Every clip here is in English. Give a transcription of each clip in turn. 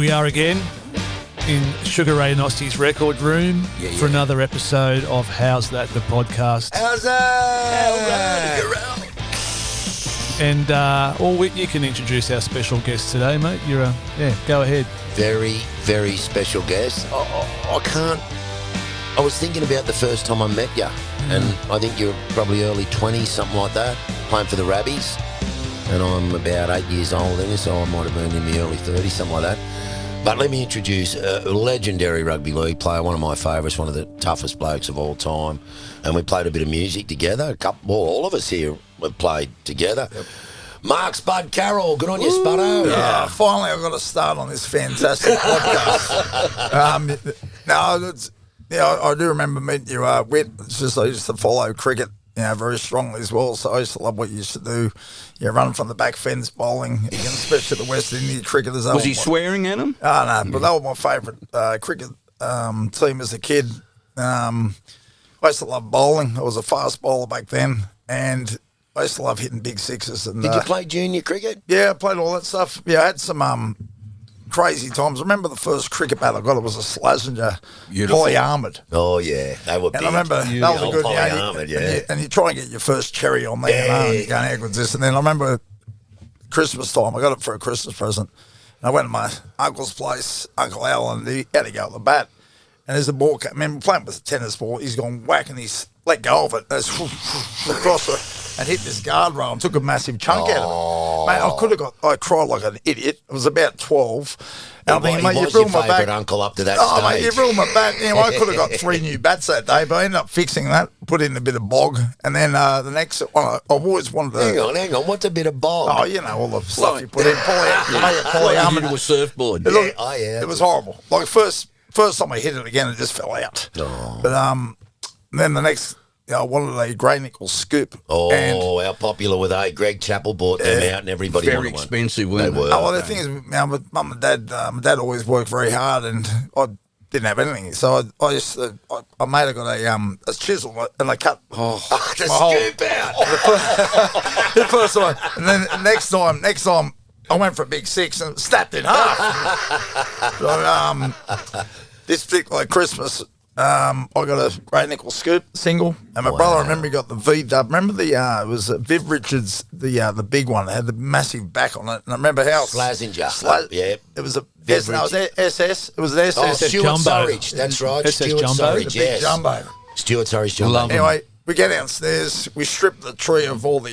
we are again in Sugar Ray Nosti's record room for another episode of How's That, the podcast. How's that? And Whit, you can introduce our special guest today, mate. You're go ahead. Very, very special guest. I was thinking about the first time I met you, and I think you're probably early 20s, something like that, playing for the Rabbies. And I'm about 8 years older than you, so I might have been in the early 30s, something like that. But let me introduce a legendary rugby league player, one of my favourites, one of the toughest blokes of all time. And we played a bit of music together. All of us here have played together. Yep. Mark Spudd Carroll, good on you, Spuddo. Yeah, finally I got to start on this fantastic podcast. I do remember meeting you, Whit. It's just I used to follow cricket, very strongly as well. So I used to love what you used to do. Running from the back fence, bowling, especially the West Indian cricketers. Was he swearing at him? Oh, no, but they were my favourite cricket team as a kid. I used to love bowling. I was a fast bowler back then, and I used to love hitting big sixes. And did you play junior cricket? Yeah, I played all that stuff. Yeah, I had some crazy times. I remember the first cricket bat I got. It was a Slazenger, poly-armoured. Oh, yeah. They were big. And I remember that was good. Poly-armoured, and you try and get your first cherry on there. And going, how good's this? And then I remember Christmas time. I got it for a Christmas present. And I went to my uncle's place, Uncle Al, and he had to go with the bat. And there's a ball. I remember playing with a tennis ball. He's gone whack and he's let go of it. Across and hit this guardrail and took a massive chunk out of it. Mate, I cried like an idiot. It was about 12. And I'm thinking, mate, you've ruined my bat. Uncle up to that stage. Mate, you've ruined my bat. I could have got 3 new bats that day, but I ended up fixing that, put in a bit of bog. And then the next one, I've always wanted to... Hang on. What's a bit of bog? Oh, all the stuff you put in. Polyarmoured. You do a surfboard. It was horrible. Like, first time I hit it again, it just fell out. Oh. But then the next... I wanted a grey nickel scoop. Oh, how popular were they? Greg Chappell bought them out and everybody wanted one. Very expensive, weren't they? The thing is, my mum and dad, my dad always worked very hard and I didn't have anything. So I used to, I made it got a chisel and I cut the scoop out. The first time. And then next time, I went for a big six and snapped in half. So, this particular Christmas, I got a grey nickel scoop single, and my brother, I remember he got the V-dub. Remember it was Viv Richards, the big one. It had the massive back on it, and I remember how Slazenger. Yeah, it was a SS. It was an SS. Stuart Surridge. That's right. SS Stuart Jumbo. Surridge. Yes. Jumbo. Stuart Surridge Jumbo. Anyway, we get downstairs. We strip the tree of all the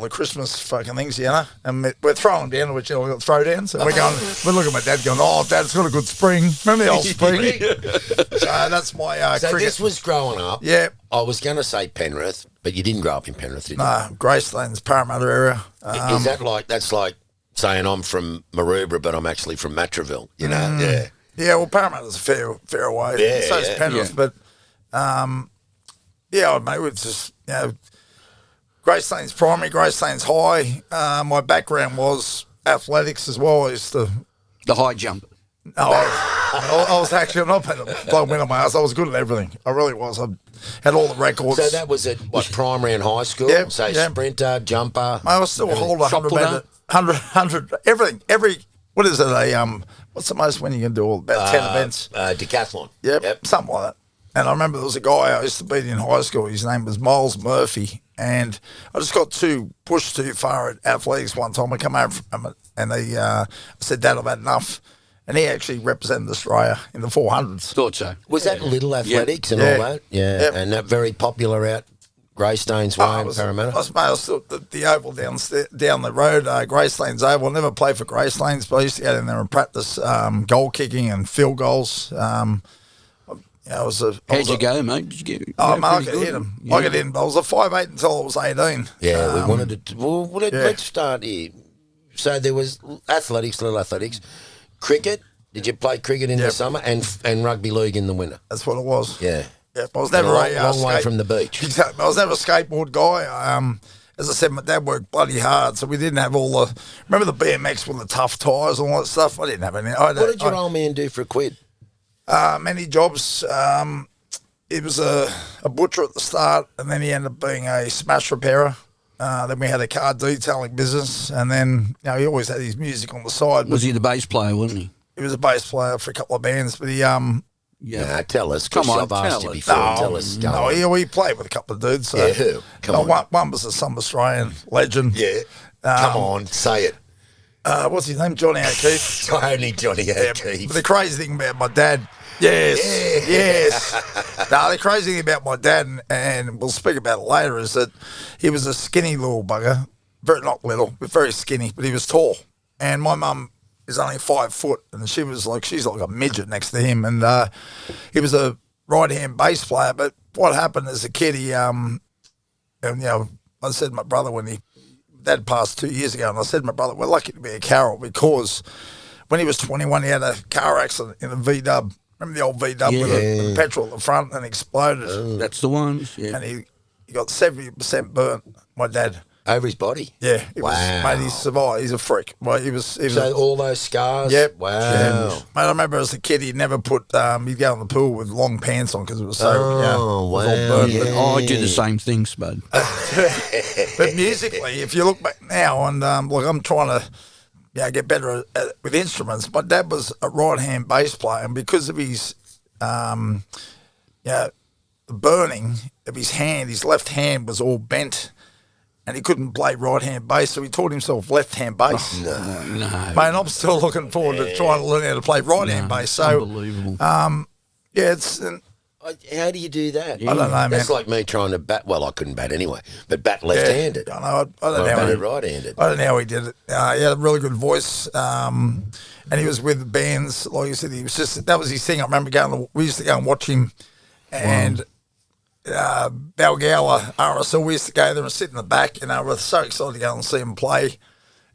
Christmas fucking things, and we're throwing them down, which we got throwdowns. And we're looking at my dad going, oh, Dad, it's got a good spring. Remember the old spring? So that's my So cricket. this was growing up. Yeah. I was going to say Penrith, but you didn't grow up in Penrith, did you? No, Greystanes, Parramatta area. Is that that's like saying I'm from Maroubra, but I'm actually from Matraville, Yeah. Yeah, well, Parramatta's a fair away. Yeah, so is Penrith. Yeah. But, mate, it's just, Greystanes primary, Greystanes high. My background was athletics as well. I used to... The high jump. No, I was actually not blowing wind on my ass. I was good at everything. I really was. I had all the records. So that was at primary and high school? Yeah. Sprinter, jumper. I was still hold 100 metre, 100, everything. What is it? What's the most when you can do all about 10 events? Decathlon. Yep, something like that. And I remember there was a guy I used to beat in high school. His name was Miles Murphy. And I just got pushed too far at athletics one time. I come over from it and I said, Dad, I've had enough. And he actually represented Australia in the 400s. Thought so. Was that little athletics and all that? Yeah. Yep. And that very popular out Greystanes way in Parramatta? I was still the oval down the road, Greystanes Oval. I never played for Greystanes, but I used to go in there and practice goal kicking and field goals. How'd you go, mate? Did you get? I could hit him. Yeah. I could hit him. I was a 5'8" until I was 18. Yeah, we wanted to. Well, let's start here. So there was little athletics. Cricket. Did you play cricket in the summer and rugby league in the winter? That's what it was. Yeah. Yeah. I was never a long way from the beach. Exactly. I was never a skateboard guy. As I said, my dad worked bloody hard, so we didn't have all the. Remember the BMX with the tough tyres and all that stuff? I didn't have any. What did your old man do for a quid? Many jobs. He was a butcher at the start, and then he ended up being a smash repairer. Then we had a car detailing business, and then he always had his music on the side. Was he the bass player, wasn't he? was a bass player for a couple of bands, but he Nah, tell us. Come on, I've asked tell you us. before. No, Tell us. Go no, on. he played with a couple of dudes. So. Yeah, who? Come on. One was a South Australian legend. Yeah. Come on, say it. What's his name? Johnny O'Keefe. Only Johnny O'Keefe. But the crazy thing about my dad, yes. No, the crazy thing about my dad, and we'll speak about it later, is that he was a skinny little bugger. Not little, but very skinny, but he was tall. And my mum is only 5 foot, and she's like a midget next to him. And he was a right-hand bass player. But what happened as a kid, I said to my brother Dad passed 2 years ago, and I said to my brother, we're lucky to be a Carroll because when he was 21, he had a car accident in a V-dub. Remember the old V-dub with the petrol at the front and exploded? That's the ones, yeah. And he got 70% burnt, my dad. Over his body? Yeah. Wow. Mate, he survived. He's a freak. Well, he was So all those scars? Yep. Wow. Yeah. Mate, I remember as a kid, he'd never he'd go in the pool with long pants on because it was so, it was all burnt. Yeah. I do the same thing, Spud. But musically, if you look back now, and I'm trying to get better with instruments. My dad was a right-hand bass player, and because of his, the burning of his hand, his left hand was all bent, and he couldn't play right-hand bass, so he taught himself left-hand bass. No. Mate, I'm still looking forward to trying to learn how to play right-hand bass. So, Unbelievable. How do you do that? I don't know, man. That's like me trying to bat. Well, I couldn't bat anyway, but bat left-handed. I know. I don't I know. batted right-handed. I don't know how he did it. He had a really good voice, and he was with bands. Like you said, that was his thing. I remember we used to go and watch him, and Balgowlah, RSL, we used to go there and sit in the back, and we were so excited to go and see him play.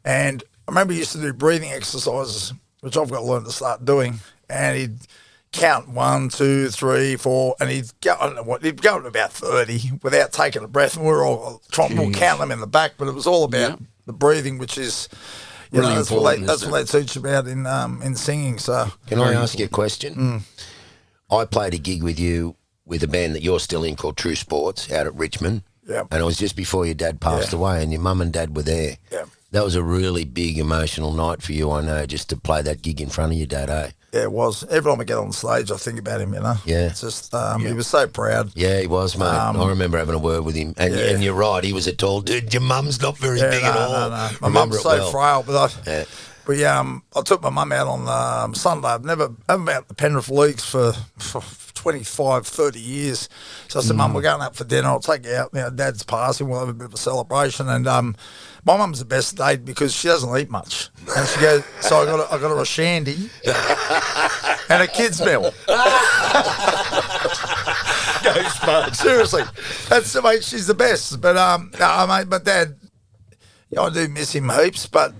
And I remember he used to do breathing exercises, which I've got to learn to start doing, and he'd count 1, 2, 3, 4, and he'd go, I don't know what, he'd go to about 30 without taking a breath, and we were all trying to count them in the back, but it was all about the breathing, which is, Really that's what they teach about in singing. So, Can I ask you a question? I played a gig with you with a band that you're still in called True Sports out at Richmond. Yeah. And it was just before your dad passed away, and your mum and dad were there. Yeah. That was a really big emotional night for you, I know, just to play that gig in front of your dad, eh? yeah, it was. Every time I get on stage, I think about him, Yeah. It's just, he was so proud. Yeah, he was, mate. I remember having a word with him. And you're right, he was a tall dude. Your mum's not very big at all. No. My mum's so frail, but I took my mum out on Sunday. I haven't been out the Penrith Leagues for 25, 30 years. So I said, Mum, we're going out for dinner. I'll take you out. Dad's passing. We'll have a bit of a celebration. And my mum's the best date because she doesn't eat much. And she goes, so I got her a shandy and a kid's meal. Go Spudd. Seriously, mate, she's the best. But mate, but Dad, I do miss him heaps. But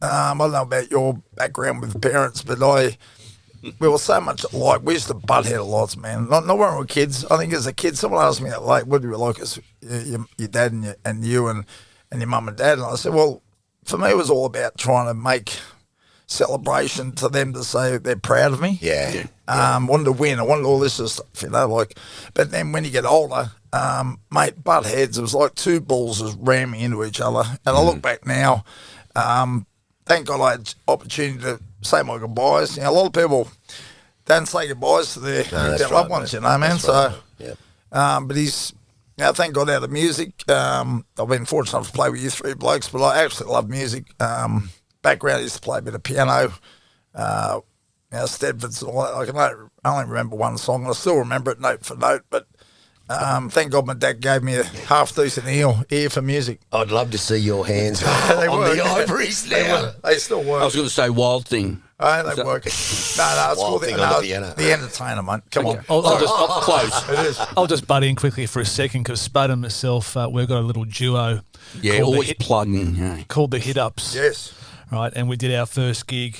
I don't know about your background with parents, but we were so much alike. We used to butt head a lot, man. Not when we were kids. I think as a kid, someone asked me that late, what do you like as your dad and you and your mum and dad? And I said, well, for me, it was all about trying to make celebration to them to say they're proud of me. Yeah. Wanted to win. I wanted all this stuff, But then when you get older, mate, butt heads, it was like two bulls just ramming into each other. And I look back now, thank God I had opportunity to say my goodbyes. A lot of people don't say goodbyes to their loved ones, man. That's So, right. but he's, thank God out of music. I've been fortunate enough to play with you three blokes, but I absolutely love music. Background, I used to play a bit of piano. Stedford's, I can only remember one song. I still remember it note for note, but thank God my dad gave me a half-decent ear for music. I'd love to see your hands They on work. the ivories now. They still work. I was going to say Wild Thing. They work. No, it's Wild called Thing on the piano. The Entertainer, mate. Come on. I'll just butt in quickly for a second because Spud and myself, we've got a little duo. Yeah, called always plugging. Yeah. called the Hit Ups. Yes. Right, and we did our first gig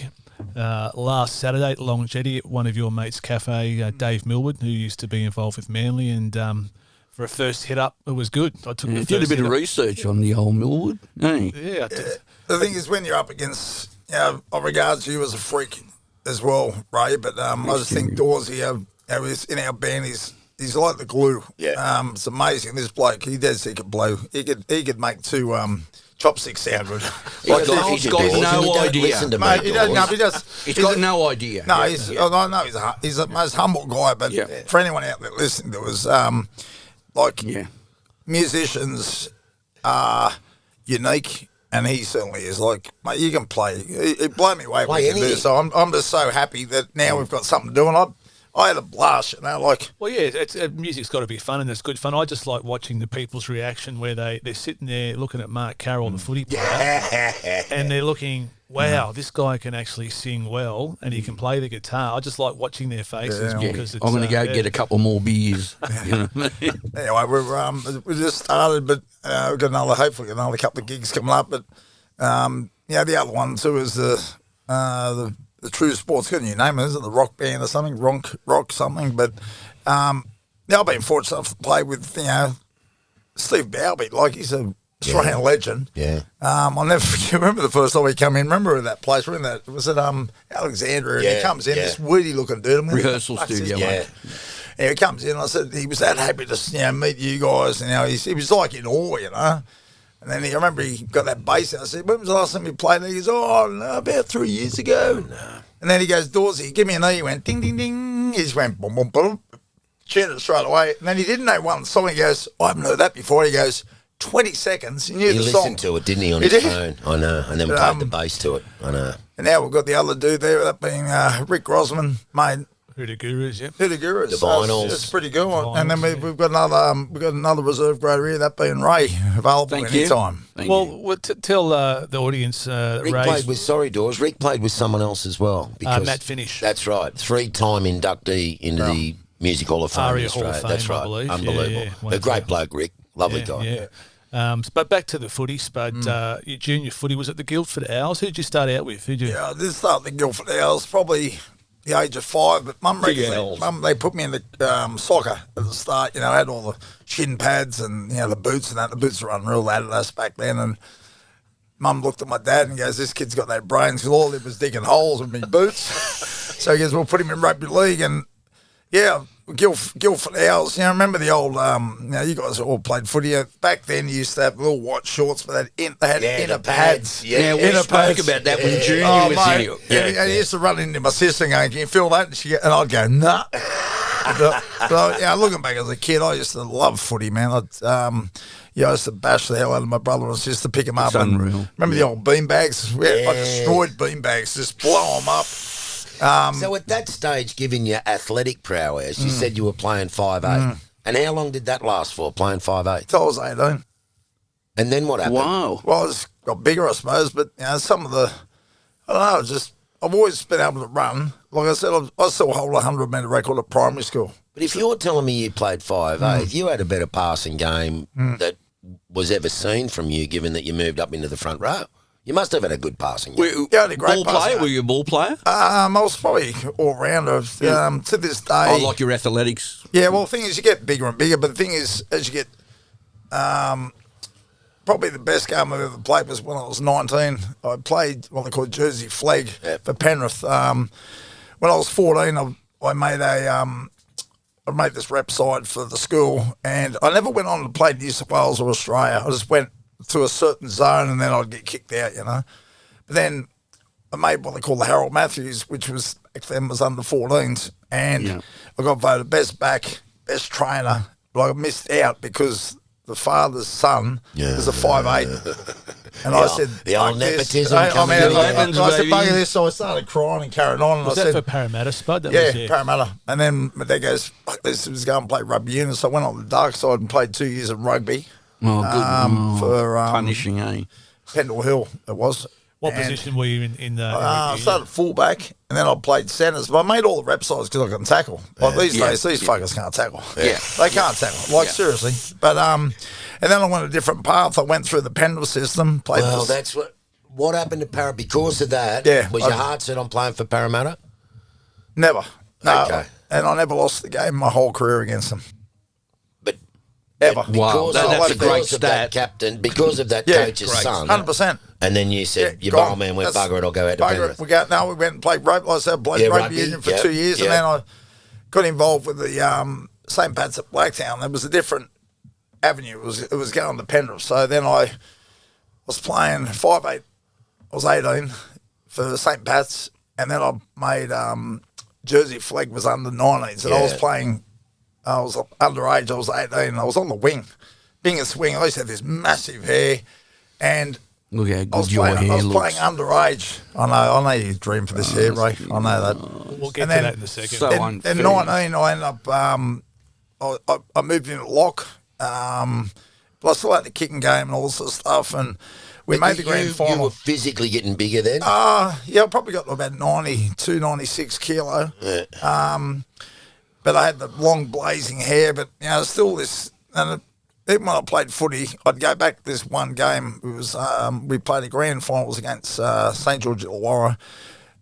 last Saturday at Long Jetty at one of your mates' cafe, Dave Millwood, who used to be involved with Manly, and for a first hit up, it was good. I took the Did a first bit of hit up. research on the old Millwood. Hey. Yeah, I did. The thing is, when you're up against, I regard you as a freak as well, Ray, but I just think Dawsey, in our band, he's like the glue. Yeah. It's amazing. This bloke, he could blow. He could make two chopsticks sound good. He's got no idea. Listen to Mate, me, he doesn't, no, Dawes. he does. He's got no idea. No, I know he's the most humble guy, but for anyone out there listening to us, musicians are unique, and he certainly is. Like, mate, you can play. It blew me away what you can do. So I'm just so happy that now we've got something to do, and I had a blast, like. Well, yeah, music's got to be fun, and it's good fun. I just like watching the people's reaction where they're sitting there looking at Mark Carroll, the footy player, and they're looking, wow, this guy can actually sing well, and he can play the guitar. I just like watching their faces because it's, I'm going to go get a couple more beers. You know? Anyway, we just started, but we've got hopefully another couple of gigs coming up. But the other one too is the True Sports, got a new name, isn't it? The Rock Band or something, rock something. But I've been fortunate enough to play with Steve Balbi. Like, he's a Australian legend. Yeah. I'll never forget. Remember the first time he came in? Remember that place? We're in that. Was it Alexandria? And he comes in, this weedy looking dude. Rehearsal studio. Yeah. He comes in. I said he was that happy to meet you guys. And he was like in awe, And then I remember he got that bass. I said, when was the last time you played? And he goes, about 3 years ago. No. And then he goes, Dawsey, give me an E. He went, ding, ding, ding. He just went, boom, boom, boom. Tuned it straight away. And then he didn't know one song. He goes, I haven't heard that before. He goes, 20 seconds. He knew the song. He listened to it, didn't he, on his phone? I know. And then played the bass to it. I know. And now we've got the other dude there, that being Rick Grossman, mate. Hoodoo Gurus, yeah. Hoodoo Gurus. The vinyls. It's pretty good. And then we've got another reserve grader here, that being Ray, available anytime. Well, tell the audience, Rick played with, Dawes, Rick played with someone else as well. Because Matt Fenech. That's right. 3-time inductee into the Music Hall of Fame in Australia. That's right. Unbelievable. A great bloke, Rick. Lovely guy. Yeah. But back to the footy, Spud. Your junior footy was at the Guildford Owls. Who did you start out with? Yeah, I did start at the Guildford Owls, probably the age of 5, but Mum they put me in the soccer at the start. I had all the shin pads and the boots and that. The boots were unreal Adidas back then, and Mum looked at my dad and goes, "This kid's got that brains," because all he was digging holes with me boots. So he goes, "We'll put him in rugby league," and Guildford Owls. Remember the old, you guys all played footy. Back then, you used to have little white shorts, but they had inner pads. Yeah, we spoke about that when Junior was here. And he used to run into my sister and go, "Can you feel that?" And I'd go, "Nah." So, looking back as a kid, I used to love footy, man. I used to bash the hell out of my brother and sister, pick him up. Unreal. Remember the old beanbags? I destroyed beanbags, just blow them up. So at that stage, given your athletic prowess, you said you were playing 5'8". And how long did that last for, playing 5'8"? Till I was 18. And then what happened? Wow. Well, I just got bigger, I suppose, but some of the, I don't know, I've always been able to run. Like I said, I still hold a 100-metre record at primary school. But if you're telling me you played 5'8", you had a better passing game that was ever seen from you, given that you moved up into the front row. You must have had a good passing game. Yeah, a great ball player? Were you a ball player? I was probably all-rounder. To this day. I like your athletics. Yeah, well, the thing is, you get bigger and bigger, but the thing is, as you get, probably the best game I've ever played was when I was 19. I played what they call Jersey flag for Penrith. When I was 14, I made this rep side for the school, and I never went on to play New South Wales or Australia. I just went to a certain zone, and then I'd get kicked out, But then I made what they call the Harold Matthews, which was back then was under 14s, and I got voted best back, best trainer, but I missed out because the father's son is a 5'8", and I said the old nepotism. I said, "Bugger this!" So I started crying and carrying on. And was I that said, for Parramatta, Spud? Parramatta. And then my dad goes, "Fuck this!" He was going to play rugby union, so I went on the dark side and played 2 years of rugby. Oh, good. For punishing, Pendle Hill, it was. What position were you in the? I started fullback, and then I played centres. But I made all the rep sides because I can tackle. Like these days, these fuckers can't tackle. Yeah, they can't tackle. Like seriously. But and then I went a different path. I went through the Pendle system. Played. Well, that's what happened to Parramatta because of that. Yeah, was your heart set on playing for Parramatta? Never. No. Okay. And I never lost the game my whole career against them. Ever. Wow, that's a great stat. Because of that coach's son. 100%. And then you said, your ball man went, "Bugger it, I'll go out to Penrith." We went and played rugby. Like I said, played rugby union for 2 years, and then I got involved with the St. Pat's at Blacktown. There was a different avenue. It was going to Penrith. So then I was playing 5'8". I was 18 for St. Pat's, and then I made Jersey Flag was under 19s, and I was playing. I was underage. I was 18. I was on the wing, biggest wing. I used to have this massive hair, and look how good I was hair looks. playing underage. I know you dream for this hair, Ray. I know that. We'll get to that in a second. So unfair. In 19, I ended up. I moved into lock, but I still had the kicking game and all this sort of stuff, and we made the grand final. You were physically getting bigger then? Yeah, I probably got to about 92, 96 kilo. Yeah. But I had the long blazing hair, but still this. And even when I played footy, I'd go back to this one game. It was we played the grand finals against St George Illawarra,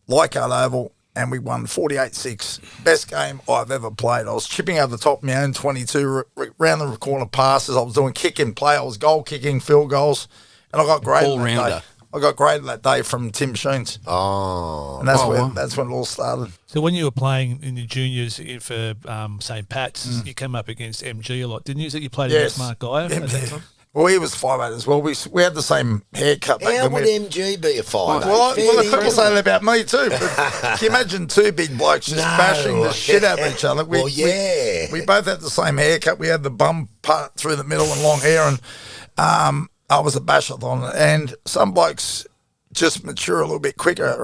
Leichhardt Oval, and we won 48-6. Best game I've ever played. I was chipping over the top of my own 22, round the corner passes. I was doing kick and play. I was goal kicking, field goals, and I got graded All that rounder. day. I got graded that day from Tim Sheens. Oh. And that's when it all started. So when you were playing in the juniors for St. Pat's, you came up against MG a lot, didn't you? So you played against Mark Geyer at that time? Well, he was 5'8" as well. We had the same haircut. How would MG be a 5'8"? Well, people say that about me too. But can you imagine two big blokes just bashing the shit out of each other? We both had the same haircut. We had the bum part through the middle and long hair, and I was a bashathon. And some blokes just mature a little bit quicker.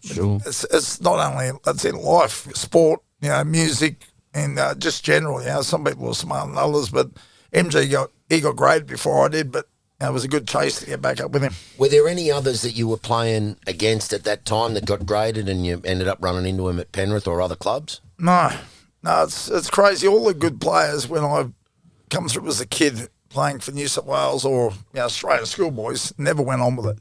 Sure. It's not only it's in life, sport, music, and just general. Some people are smarter than others, but MG got graded before I did, but it was a good chase to get back up with him. Were there any others that you were playing against at that time that got graded and you ended up running into him at Penrith or other clubs? No, it's crazy. All the good players when I come through as a kid playing for New South Wales or Australian schoolboys never went on with it.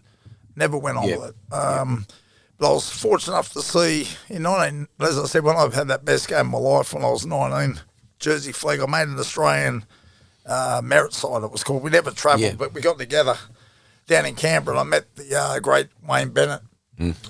But I was fortunate enough to see in 19, as I said, when I've had that best game of my life when I was 19, Jersey Flag, I made an Australian merit side, it was called. We never travelled, but we got together down in Canberra, and I met the great Wayne Bennett.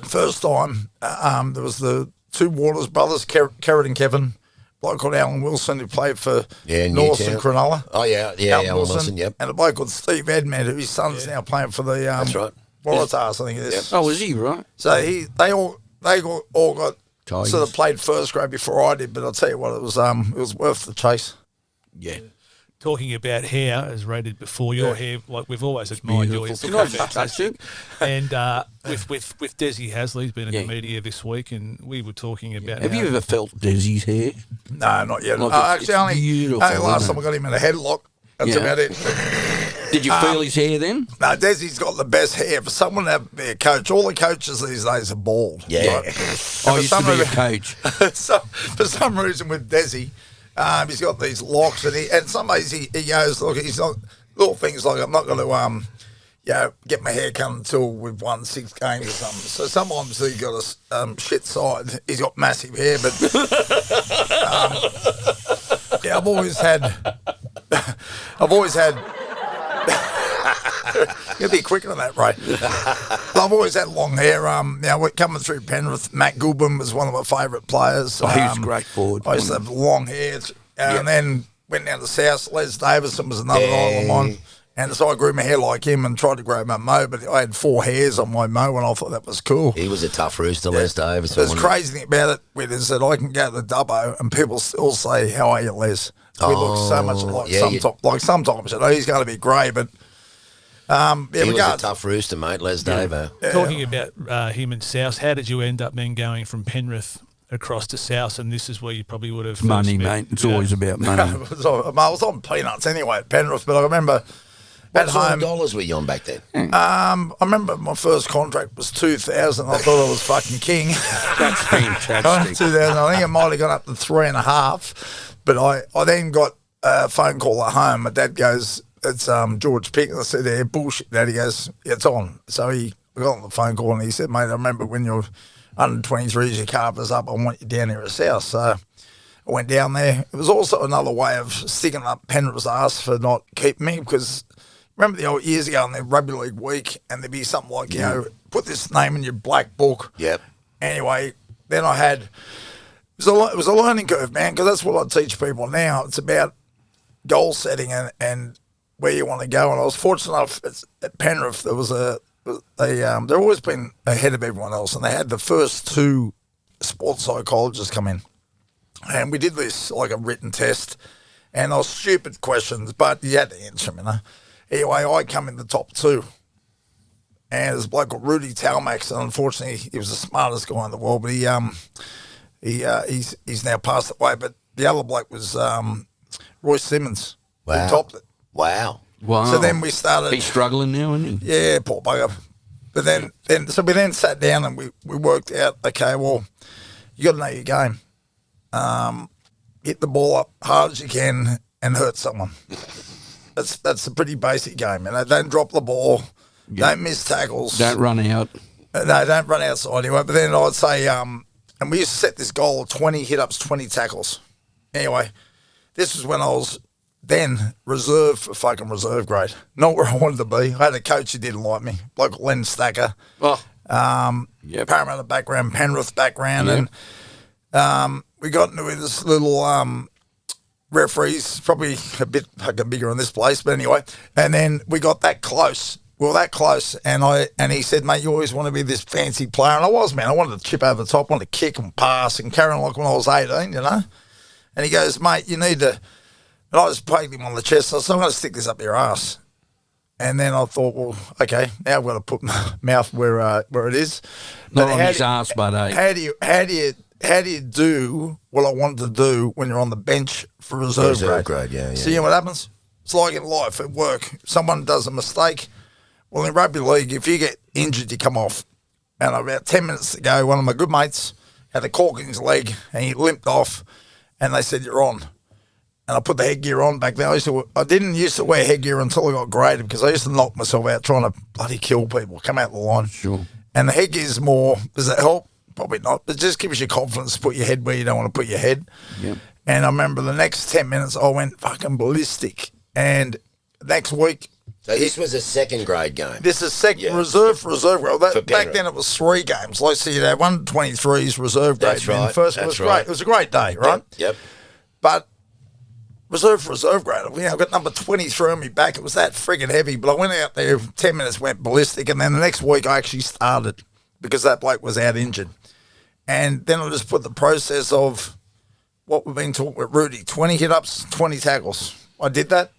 First time, there was the two Waters brothers, Kerrod and Kevin, a bloke called Alan Wilson, who played for North and Cronulla. Oh, yeah, Alan Wilson, yep. And a bloke called Steve Edmund, whose son's now playing for the That's right. Waratahs, I think it is. Yep. Oh, was he, right? So they all got Tigers. sort of played first grade before I did, but I'll tell you what, it was worth the chase. Yeah. Talking about hair, as rated before, your hair, like we've always admired yours. Can I touch it? And with Des Hasler, he's been in the media this week, and we were talking about. Have you ever felt Desi's hair? No, not yet. Like Actually, only beautiful, last isn't time I got him in a headlock. That's about it. Did you feel his hair then? No, Desi's got the best hair. For someone to be a coach, all the coaches these days are bald. Yeah. Right? I used to be a coach. So, for some reason with Desi, he's got these locks, and some days he goes, look, he's not little things like I'm not going to get my hair cut until we've won 6 games or something. So sometimes he's got a shit side. He's got massive hair, but I've always had. You'll be quicker than that, right? I've always had long hair. We're coming through Penrith. Matt Goulburn was one of my favourite players. Oh, he was a great forward. I used to have long hair. And then went down to South. Les Davison was another idol of mine. And so I grew my hair like him and tried to grow my mo, but I had 4 hairs on my mo and I thought that was cool. He was a tough rooster, Les Davison. The crazy thing about it is that I can go to the Dubbo and people still say, how are you, Les? We look so much alike. Sometimes, he's going to be grey, but... he was a tough rooster, mate, Les Davo. Yeah. Talking about him and South, how did you end up then going from Penrith across to South? And this is where you probably would have... Money, mate. It's always about money. I was on peanuts anyway at Penrith, but I remember... What sort of dollars were you on back then? I remember my first contract was 2,000. I thought I was fucking king. That's fantastic. 2,000. I think it might have gone up to 3.5. But I then got a phone call at home. My dad goes, it's George Pick. And I said, yeah, bullshit, Dad. He goes, yeah, it's on. So he got on the phone call and he said, mate, I remember when you're under 23s, your carver's up. I want you down here at South. So I went down there. It was also another way of sticking up Penrith's ass for not keeping me because... Remember the old years ago in the Rugby League week, and there'd be something like, put this name in your black book. Yep. Anyway, then I had, it was a learning curve, man, because that's what I teach people now. It's about goal setting and where you want to go. And I was fortunate enough at Penrith, there was they've always been ahead of everyone else, and they had the first 2 sports psychologists come in. And we did this like a written test, and they were stupid questions, but you had to answer them, you know. Anyway, I come in the top 2. And there's a bloke called Rudy Talmax, and unfortunately, he was the smartest guy in the world, but he's now passed away. But the other bloke was Roy Simmons, who topped it. Wow. So then we started. He's struggling now, isn't he? Yeah, poor bugger. But then we then sat down and we worked out. Okay, well, you got to know your game. Hit the ball up hard as you can and hurt someone. That's a pretty basic game. You know, don't drop the ball. Yeah. Don't miss tackles. Don't run out. No, don't run outside anyway. But then I'd say, and we used to set this goal of 20 hit-ups, 20 tackles. Anyway, this was when I was then reserve for fucking reserve grade. Not where I wanted to be. I had a coach who didn't like me, bloke Len Stacker. Oh. Parramatta background, Penrith background. Yep. And we got into this little referees, probably a bit fucking bigger in this place, but anyway. And then we got that close. We were that close, and he said, mate, you always want to be this fancy player. And I was, man. I wanted to chip over the top, wanted to kick and pass and carry on like when I was 18, you know. And he goes, mate, you need to... And I just poked him on the chest. I said, I'm going to stick this up your ass. And then I thought, well, okay, now I've got to put my mouth where it is. Not on his ass, but how do you do what I wanted to do when you're on the bench for reserve grade? Yeah. See what happens? It's like in life, at work. Someone does a mistake. Well, in rugby league, if you get injured, you come off. And about 10 minutes ago, one of my good mates had a cork in his leg and he limped off, and they said, you're on. And I put the headgear on back then. I didn't used to wear headgear until I got graded because I used to knock myself out trying to bloody kill people, come out the line. Sure. And the headgear's more, does that help? Probably not. But it just gives you confidence to put your head where you don't want to put your head. Yep. And I remember the next 10 minutes, I went fucking ballistic. And next week... So this was a second grade game. This is second reserve for reserve grade. Back then it was 3 games. Like, so you'd have 123s reserve grade. That's right. First it was great. It was a great day, right? Yep. But reserve for reserve grade, you know, I got number 23 on me back. It was that friggin' heavy. But I went out there, 10 minutes went ballistic, and then the next week I actually started because that bloke was out injured. And then I just put the process of what we've been talking with Rudy, 20 hit-ups, 20 tackles. I did that.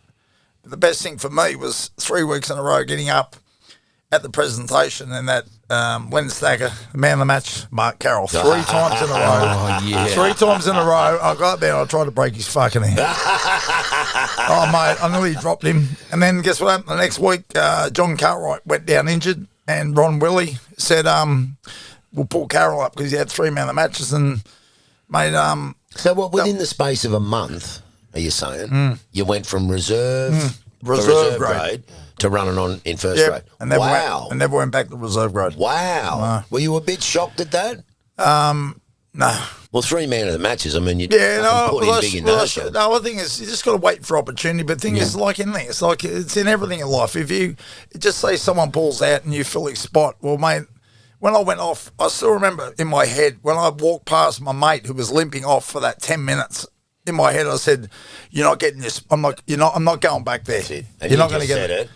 But the best thing for me was 3 weeks in a row getting up at the presentation and that Len Stacker, the man of the match, Mark Carroll, 3 times in a row. Oh, yeah. 3 times in a row. I got up there and I tried to break his fucking hand. Oh, mate, I nearly dropped him. And then guess what happened? The next week, John Cartwright went down injured and Ron Willie said, we'll pull Carroll up because he had 3 man of the matches and made... So what, within the space of a month... Are you saying you went from reserve grade to running on in first grade? And never went back to reserve grade. Wow. Were you a bit shocked at that? No. Well, 3 man of the matches. I mean, you put in big in those shows. No, the thing is, you just got to wait for opportunity. But the thing is, like anything, it's like it's in everything in life. If you just say someone pulls out and you fill his spot, well, mate. When I went off, I still remember in my head when I walked past my mate who was limping off for that 10 minutes. In my head, I said, "You're not getting this. I'm not going back there. And you're not going to get it.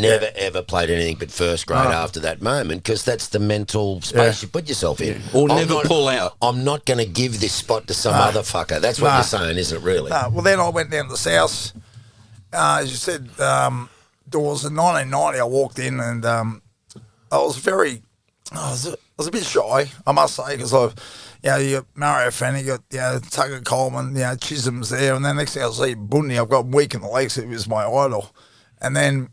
Never ever played anything but first grade after that moment because that's the mental space you put yourself in. Or never pull out. I'm not going to give this spot to some other fucker. That's what you're saying, isn't it? Really? Well, then I went down to the South. As you said, Dawson. In 1990, I walked in and I was a bit shy, I must say, because you got Mario Fenech, you got Tucker Coleman, Chisholm's there, and then next thing I see Bundy, I've got weak in the legs, it was my idol. And then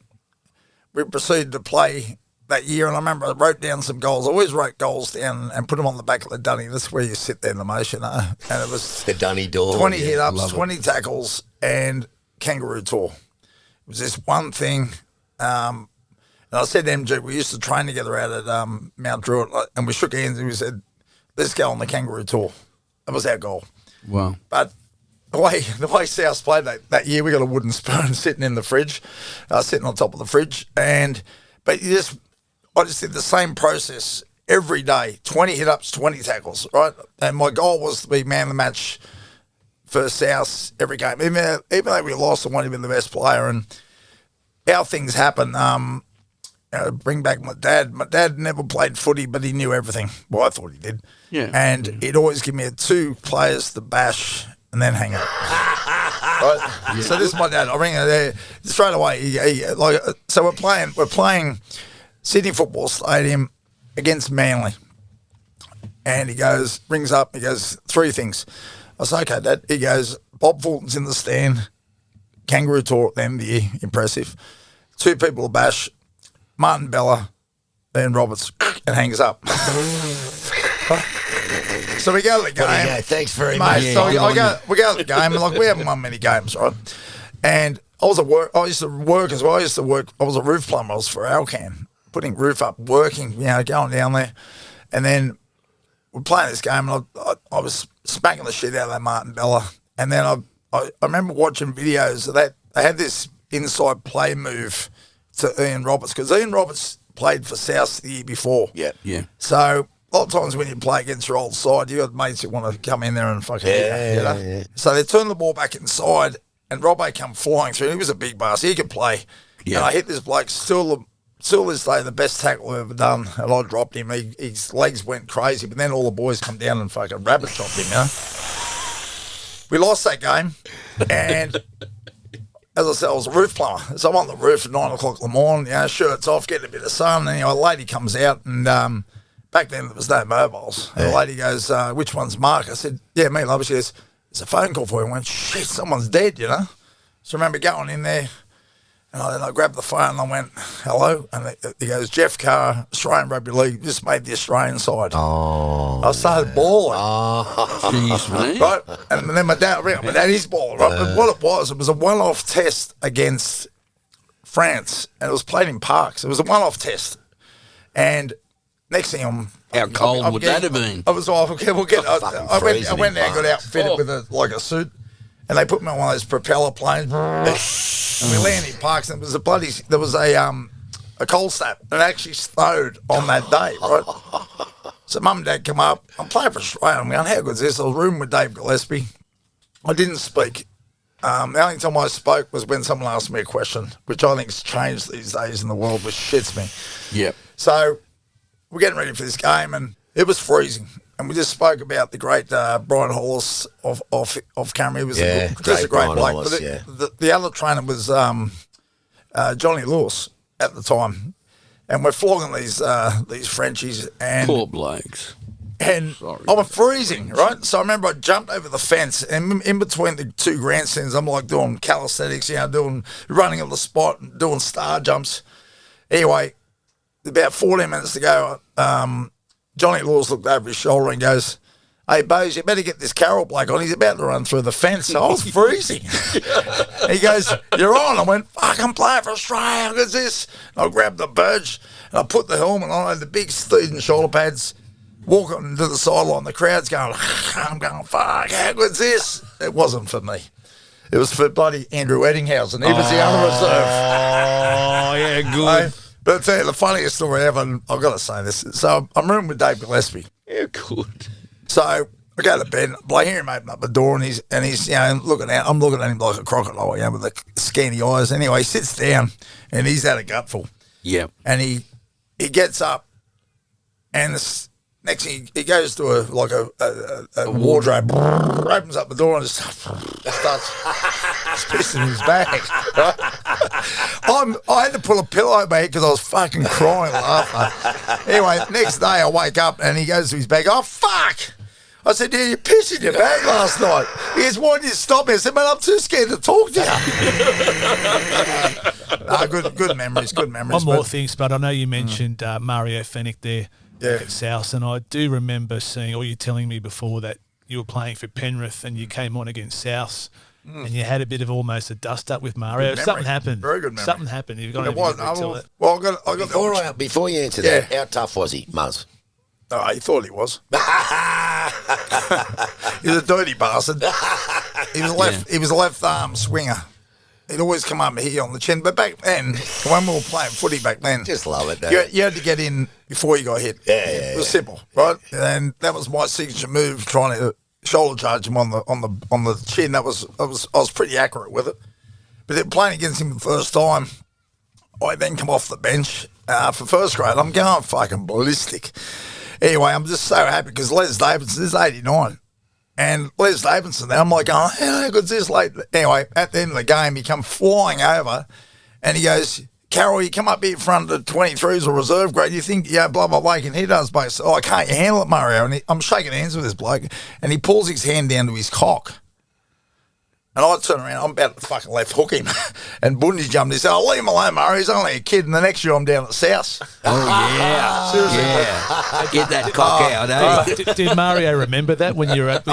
we proceeded to play that year, and I remember I wrote down some goals. I always wrote goals down and put them on the back of the dunny. That's where you sit there in the motion, and it was the dunny door. 20 hit-ups, 20 tackles, and Kangaroo Tour. It was this one thing. And I said to MG, we used to train together out at Mount Druitt, and we shook hands and we said, let's go on the Kangaroo Tour. That was our goal. Wow. But the way South played that year, we got a wooden spoon sitting in the fridge, sitting on top of the fridge. But I just did the same process every day, 20 hit-ups, 20 tackles, right? And my goal was to be man of the match for South every game. Even though we lost, I wanted to be the best player. And how things happen. Bring back my dad. My dad never played footy, but he knew everything. Well, I thought he did. Yeah. And he'd always give me 2 players to bash and then hang up. Right? Yeah. So this is my dad. I ring her there straight away. So we're playing Sydney Football Stadium against Manly. And he rings up, he goes, 3 things. I say, okay, Dad. He goes, Bob Fulton's in the stand, Kangaroo Tour at the end of the year, impressive. 2 people to bash, Martin Bella, Ian Roberts, and hangs up. So we go to the game. Thanks very much. So we go to the game, and we haven't won many games, right? And I used to work as well. I was a roof plumber. I was for Alcan, putting roof up, working, going down there. And then we're playing this game, and I was smacking the shit out of that Martin Bella. And then I remember watching videos of that. They had this inside play move to Ian Roberts, because Ian Roberts played for South the year before. Yeah. So a lot of times when you play against your old side, you got mates that want to come in there and fucking hit you, Yeah. So they turned the ball back inside, and Robbo come flying through. He was a big bastard. He could play. Yeah. And I hit this bloke, still this day, the best tackle I've ever done, and I dropped him. His legs went crazy, but then all the boys come down and fucking rabbit chopped him, We lost that game, and as I said, I was a roof plumber. So I'm on the roof at 9 o'clock in the morning, shirts off, getting a bit of sun, and a lady comes out, and back then there was no mobiles. And the lady goes, which one's Mark? I said, yeah, me, love. She goes, there's a phone call for you. I went, shit, someone's dead, So I remember going in there, and I grabbed the phone and I went, hello? And he goes, Jeff Carr, Australian Rugby League, just made the Australian side. Oh. I started bawling. Jeez, mate. Right? And then my dad, he's bawling, right? But what it was a one-off test against France, and it was played in Parks. It was a one-off test. And next thing how cold would that have been? I was off. I went there and got outfitted with a suit, and they put me on one of those propeller planes. And we landed in Parks, and there was a cold snap, and it actually snowed on that day, right? So Mum and Dad come up. I'm playing for Australia. I'm going, how good is this? I was rooming with David Gillespie. I didn't speak. The only time I spoke was when someone asked me a question, which I think has changed these days in the world, which shits me. Yep. So we're getting ready for this game, and it was freezing. And we just spoke about the great Brian Hollis of camera. He was just a great bloke. Hollis, but the other trainer was Johnny Lewis at the time. And we're flogging these Frenchies. And poor blokes. And I was freezing, right? So I remember I jumped over the fence, and in between the 2 grandstands, I'm like doing calisthenics, running on the spot and doing star jumps. Anyway, about 14 minutes to go, Johnny Lewis looked over his shoulder and goes, hey, Bose, you better get this Carroll bloke on. He's about to run through the fence. So I was freezing. He goes, you're on. I went, fuck, I'm playing for Australia. Look at this. And I grabbed the badge, and I put the helmet on, the big student shoulder pads, walking to the sideline. The crowd's going, I'm going, fuck, how good's this? It wasn't for me. It was for bloody Andrew Eddinghausen. He was the other reserve. Oh, yeah, good. But I'll tell you the funniest story ever, and I've got to say this. So I'm rooming with Dave Gillespie. Yeah, good. So I go to bed, I hear him open up the door, and he's looking out. I'm looking at him like a crocodile, with the scanty eyes. Anyway, he sits down, and he's had a gutful. Yeah. And he gets up, and next thing he goes to a wardrobe, opens up the door, and starts pissing his bag. Right? I had to pull a pillow over my head because I was fucking crying laughing. Anyway, next day I wake up and he goes to his bag. Oh, fuck! I said, yeah, you pissed in your bag last night. He goes, why didn't you stop me? I said, man, I'm too scared to talk to you. Good memories. One more thing, Spud. I know you mentioned Mario Fenech there at South, and I do remember seeing, or you telling me before, that you were playing for Penrith and you came on against South. And you had a bit of almost a dust-up with Mario. Something happened. Very good memory. Something happened. You've got to I got Before you answer that, how tough was he, Muzz? Oh, he thought he was. He was a dirty bastard. He was a left arm swinger. He'd always come up here on the chin. But back then, when we were playing footy back then, just love it. You had to get in before you got hit. It was simple, right? And that was my signature move, trying to shoulder charge him on the chin. I was pretty accurate with it. But then playing against him the first time, I then come off the bench for first grade. I'm going fucking ballistic. Anyway, I'm just so happy because Les Davidson is 89. And Les Davidson, I'm like, oh, how good's this late? Anyway, at the end of the game, he come flying over and he goes, Carroll, you come up here in front of the 23s or reserve grade, you think, blah, blah, blah, you can hit us, mate. So, can't you handle it, Mario? And I'm shaking hands with this bloke and he pulls his hand down to his cock. And I turn around, I'm about to fucking left hook him. And Bundy jumped. He said, leave him alone, Murray. He's only a kid. And the next year I'm down at South. Oh, yeah. Seriously. Yeah. Get that cock out, eh? Did Mario remember that when you were at the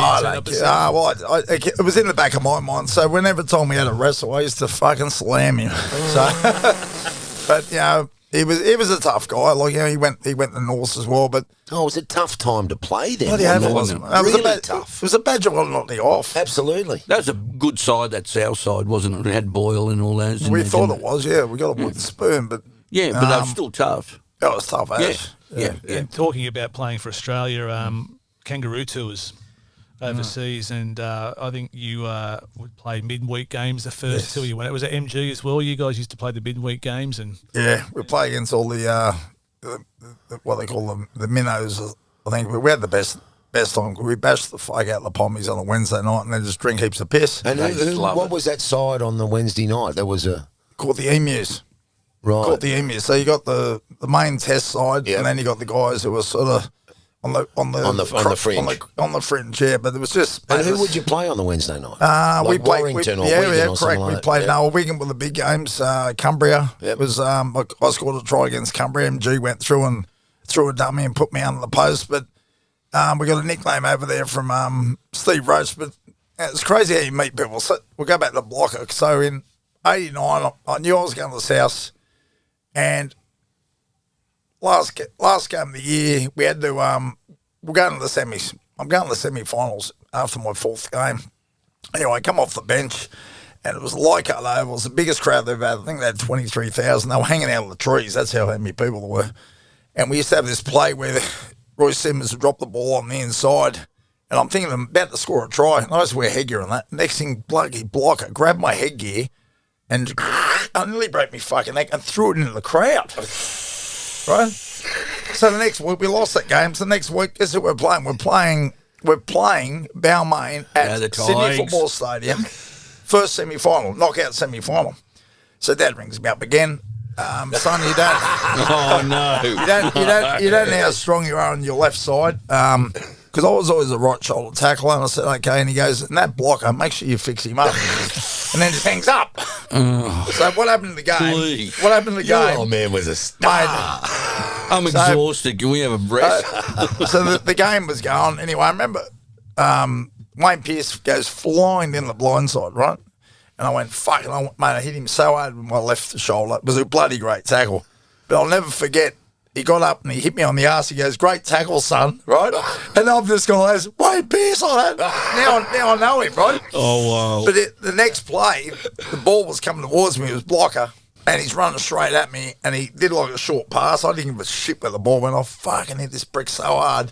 it was in the back of my mind. So whenever time we had a wrestle, I used to fucking slam him. So, but, he was a tough guy. Like, he went to North as well, but... Oh, it was a tough time to play then. Bloody hell, it wasn't. It was really tough. It was a badge of honour not the off. Absolutely. That was a good side, that South side, wasn't it? It had Boyle and all those. We thought it was, yeah. We got a wooden spoon, but... Yeah, but that was still tough. That was tough, Yeah. And talking about playing for Australia, Kangaroo Tours overseas, and I think you would play midweek games the first two you went. It was at MG as well. You guys used to play the midweek games, and we play against all the what they call them, the minnows. I think we had the best time. We bashed the fuck out the pommies on a Wednesday night, and then just drink heaps of piss. And what was that side on the Wednesday night? There was called the Emus. Right. Called the Emus. So you got the main test side, and then you got the guys who were sort of on the fringe. On the fringe, yeah. But it was just. And who would you play on the Wednesday night? We played Warrington or Wigan or correct. Like we played Wigan with the big games. Cumbria. It was I scored a try against Cumbria. MG went through and threw a dummy and put me under the post. But we got a nickname over there from Steve Roach. But it's crazy how you meet people. So we'll go back to the blocker. So in '89, I knew I was going to the South, and last game of the year, we had to we're going to the semis. I'm going to the semi-finals after my fourth game. Anyway, I come off the bench, and it was like Oval. It was the biggest crowd they've had. I think they had 23,000. They were hanging out of the trees. That's how many people there were. And we used to have this play where Roy Simmons would drop the ball on the inside, and I'm thinking I'm about to score a try. And I used to wear headgear on that. Next thing, blocker grabbed my headgear and I nearly broke my fucking neck and threw it into the crowd. Right? So the next week, we lost that game. So the next week, guess what we're playing? We're playing Balmain at Sydney Football Stadium. First semi-final, knockout semi-final. So Dad rings me up again. Son, you don't. Oh no! You don't know how strong you are on your left side. Because I was always a right shoulder tackler, and I said, okay. And he goes, and that blocker, make sure you fix him up. And then just hangs up. So what happened in the game? Please. What happened in the game? Your old man was a star. I'm exhausted. Can we have a breath? So the game was going. Anyway, I remember Wayne Pearce goes flying down the blind side, right? And I went, fuck it. Mate, I hit him so hard with my left shoulder. It was a bloody great tackle. But I'll never forget, he got up and he hit me on the arse. He goes, great tackle, son, right? And I've just gone, Wayne Pearce on that. Now I know him, right? Oh, wow. But the next play, the ball was coming towards me. It was blocker. And he's running straight at me. And he did like a short pass. I didn't give a shit where the ball went. I fucking hit this brick so hard.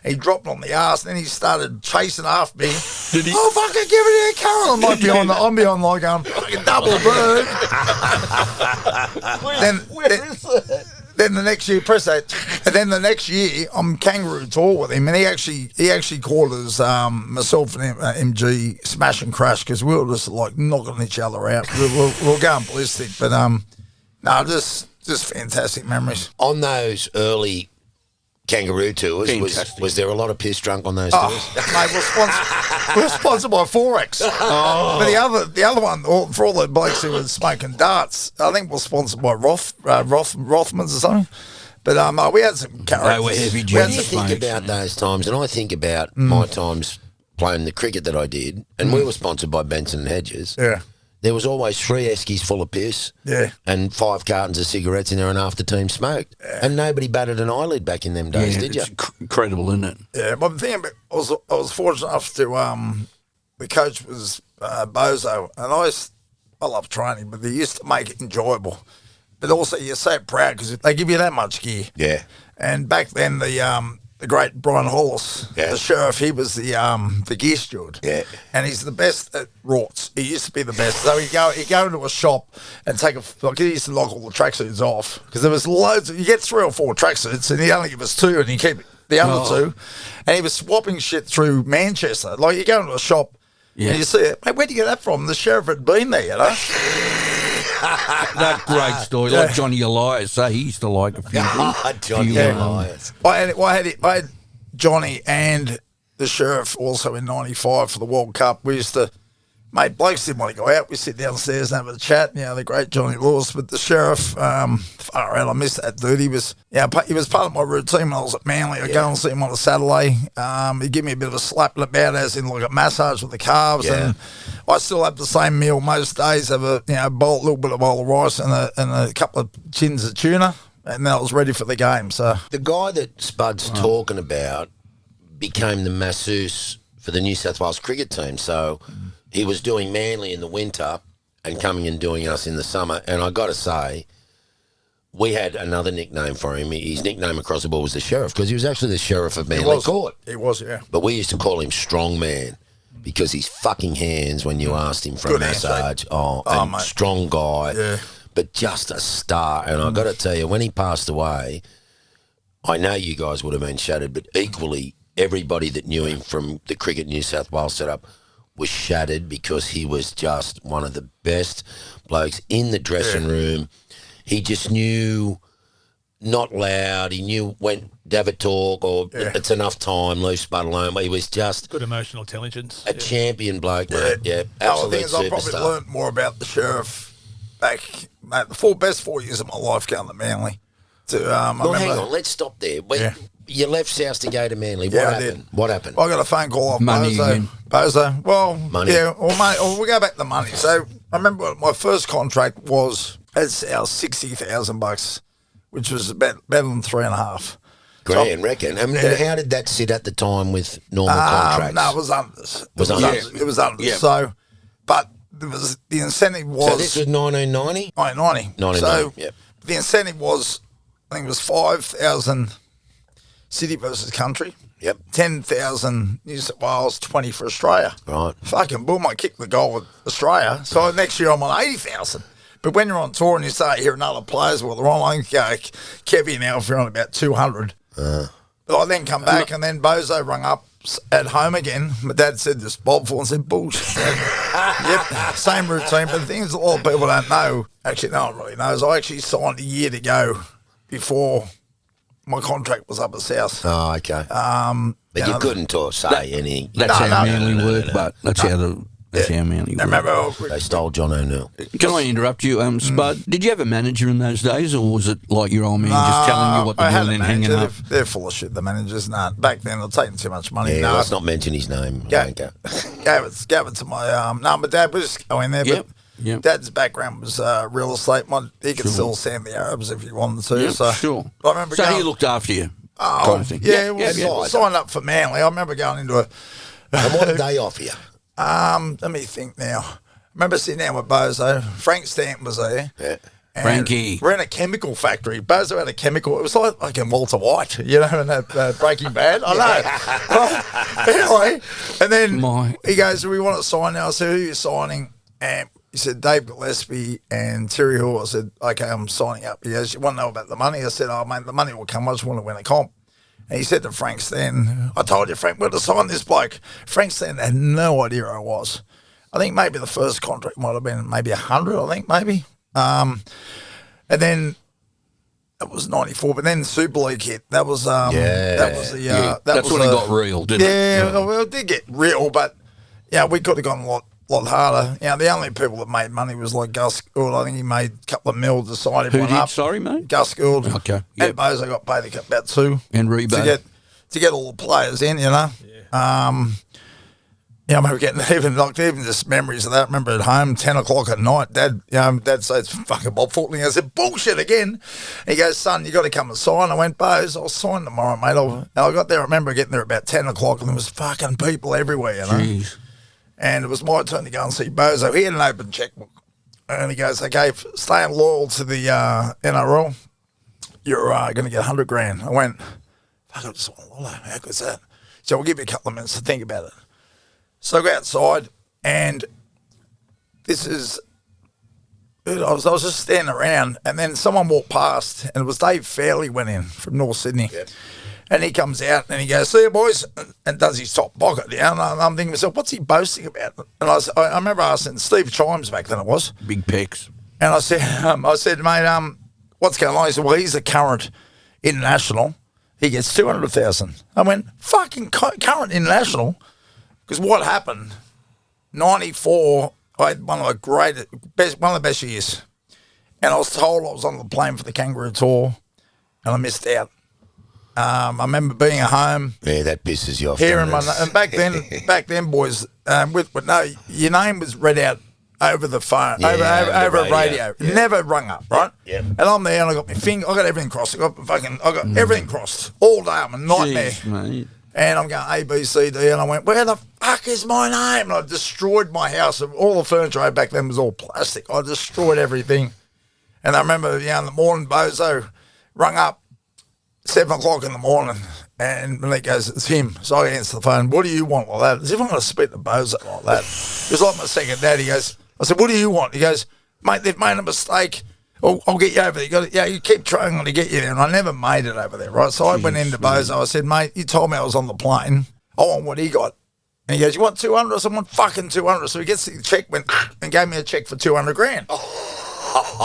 He dropped on the arse, and then he started chasing after me. Did he? Oh, fucking give it here, Carroll. I'm behind like fucking double bird. Then the next year, press that. And then the next year, I'm Kangaroo Tour with him, and he actually called us myself and MG smash and crash because we were just like knocking each other out. We were going ballistic, but just fantastic memories On those early Kangaroo Tours, was there a lot of piss drunk on those tours? Mate, we're sponsored by Forex. But the other one, for all the blokes who were smoking darts, I think we're sponsored by Rothmans or something. But we had some characters. They were heavy When duty. you think about those times, and I think about my times playing the cricket that I did, and we were sponsored by Benson and Hedges. Yeah. There was always 3 eskies full of piss, and 5 cartons of cigarettes in there, and half the team smoked, and nobody batted an eyelid back in them days, did you? It's incredible, isn't it? Yeah, but the thing about, I was fortunate enough to the coach was Bozo, and I love training, but they used to make it enjoyable. But also you're so proud because they give you that much gear. Yeah. And back then the the great Brian Hollis, Yeah. the sheriff. He was the gear steward. Yeah. And he's the best at rorts. He used to be the best. So he'd go into a shop and take he used to knock all the tracksuits off because there was loads. You get 3 or 4 tracksuits and he only give us 2 and he keep the other 2. And he was swapping shit through Manchester. Like you go into a shop and you see it. Mate, where'd you get that from? The sheriff had been there, you know. That great story, like Johnny Elias. So he used to like a few. Johnny Elias. I had Johnny and the sheriff also in '95 for the World Cup. We used to, mate, blokes didn't want to go out. We sit downstairs and have a chat. You know, the great Johnny Lewis with the sheriff. Far out, I missed that dude. He was part of my routine when I was at Manly. I'd go and see him on a Saturday. He'd give me a bit of a slap about, as in like a massage with the calves. Yeah. And I still have the same meal most days. Have a little bit of bowl of rice and a couple of tins of tuna, and then I was ready for the game. So The guy that Spud's talking about became the masseuse for the New South Wales cricket team. So he was doing Manly in the winter and coming and doing us in the summer. And I got to say, we had another nickname for him. His nickname across the board was the Sheriff because he was actually the Sheriff of Manly Court. He was, yeah. But we used to call him Strong Man because his fucking hands, when you asked him for Good a massage, mate. strong guy, Yeah. but just a star. And I got to tell you, when he passed away, I know you guys would have been shattered, but equally, everybody that knew him from the Cricket New South Wales setup was shattered because he was just one of the best blokes in the dressing room. He just knew, not loud, he knew when David talk or it's enough time, leave Spudd alone. But he was just Good emotional intelligence. a champion bloke, mate. Yeah, absolute The thing is, I probably superstar. learned more about the sheriff back, mate, the best 4 years of my life going to Manly. Well, hang on, let's stop there. You left South to go to Manly. What I happened? did. What happened? I got a phone call off Money again. Bozo. Well, Money. yeah, or we go back to money. So I remember my first contract was as our $60,000, which was better than 3.5. Grand, reckon. And how did that sit at the time with normal contracts? No, it was unders. Was unders? It was unders. Yeah. So, but the incentive was So this was 1990? 1990. 1990, So yep. the incentive was, I think it was 5,000 city versus country. Yep. 10,000 New South Wales, 20 for Australia. Right. Fucking boom, I kicked the goal with Australia. So next year I'm on 80,000. But when you're on tour and you start hearing other players, well, they're on, Kevy now, if you're on about 200. But I then come back and then Bozo rung up at home again. My dad said this, Bob Ford, and said, bullshit. Yep, same routine. But the thing is, a lot of people don't know, actually no one really knows, I actually signed a year to go before my contract was up at South. Oh, okay. But you couldn't say anything. That's how Manly no, worked, but that's how Manly I worked. remember They stole John O'Neill. Can I interrupt you, Spud? Did you have a manager in those days, or was it like your old man just telling you what I to had do a and then hanging manager. up? They're full of shit, the managers. Nah, back then they're taking too much money. Yeah, No, let's not mention his name. Gave Okay. it to my my dad was just going there, Yep, but yep. Dad's background was real estate. He could still sand the Arabs if he wanted to. Yeah, so sure. I remember So going, he looked after you, kind of thing. yeah, signed up for Manly. I remember going into a. And what did they offer you? Let me think now. I remember sitting down with Bozo. Frank Stanton was there. Yeah. And Frankie. We're in a chemical factory. Bozo had a chemical. It was like in Walter White, you know, in that Breaking Bad. I know. Anyway, and then he goes, we want to sign now. I said, who are you signing? And he said, Dave Gillespie and Terry Hall. I said, okay, I'm signing up. He goes, you want to know about the money? I said, oh, mate, the money will come. I just want to win a comp. And he said to Frank Stan, I told you, Frank, we're to sign this bloke. Frank Stan had no idea who I was. I think maybe the first contract might have been maybe 100, I think, maybe. And then that was 94, but then Super League hit. That was That's when it got real, didn't it? Yeah, well, it did get real, but we could have gone a lot harder. The only people that made money was like Gus Gould. I think he made a couple of mil to sign everyone Who did? up. Sorry, mate. Gus Gould. Okay, And yep. Bozo got paid about 2 And Rebo. to get all the players in, you know. I remember getting even just memories of that. I remember at home, 10 o'clock at night, Dad said, it's fucking Bob Fortney. I said, bullshit again. He goes, son, you got to come and sign. I went, Bose, I'll sign tomorrow, mate. And I got there, I remember getting there about 10 o'clock and there was fucking people everywhere, you know. Jeez. And it was my turn to go and see Bozo. He had an open checkbook. And he goes, okay, staying loyal to the NRL, you're going to get 100 grand. I went, I got this one. How good's that? So we'll give you a couple of minutes to think about it. So I go outside, and this is, I was just standing around, and then someone walked past, and it was Dave Fairley went in from North Sydney. Yep. And he comes out, and he goes, see you, boys, and does his top pocket down. And I'm thinking to myself, what's he boasting about? And I remember asking Steve Chimes back then it was. Big pecs. And I said, mate, what's going on? He said, well, he's a current international. He gets 200,000. I went, fucking current international? Because what happened, 94, I had one of the best years. And I was told I was on the plane for the Kangaroo Tour, and I missed out. I remember being at home. Yeah, that pisses you off. Hearing and back then, boys, your name was read out over the phone, over a radio. Yeah. Never rung up, right? Yeah. And I'm there, and I got my finger, I got everything crossed. I got everything crossed all day. I'm a nightmare. Jeez, mate. And I'm going A, B, C, D, and I went, where the fuck is my name? And I destroyed my house. All the furniture I had back then was all plastic. I destroyed everything. And I remember, in the morning, Bozo rung up 7 o'clock in the morning, and he goes, it's him. So I answer the phone, what do you want like that? As if I'm going to spit the Bozo like that. It was like my second dad. He goes, I said, what do you want? He goes, mate, they've made a mistake. I'll get you over there. You keep trying to get you there. And I never made it over there, right? So I went into Bozo. I said, mate, you told me I was on the plane. I want what he got. And he goes, you want 200? I said, I want fucking 200. So he gets the check, and gave me a check for 200 grand.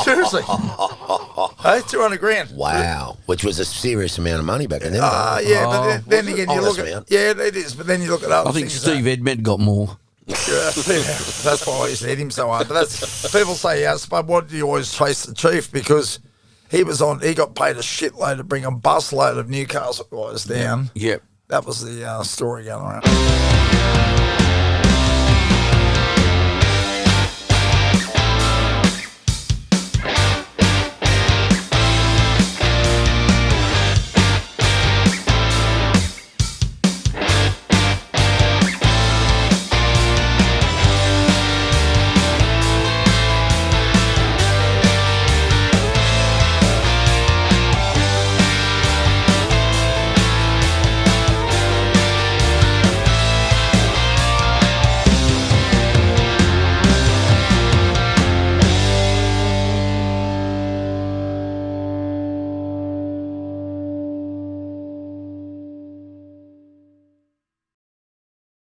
Seriously. Hey, 200 grand. Wow. Which was a serious amount of money back then. Yeah, but then again, you look at... Yeah, it is. But then you look at other I think things. Steve Edmed got more. Yeah, that's why I used to hit him so hard. But that's people say, Spud, why do you always chase the chief? Because he got paid a shitload to bring a busload of Newcastle guys down. Yep. That was the story going around.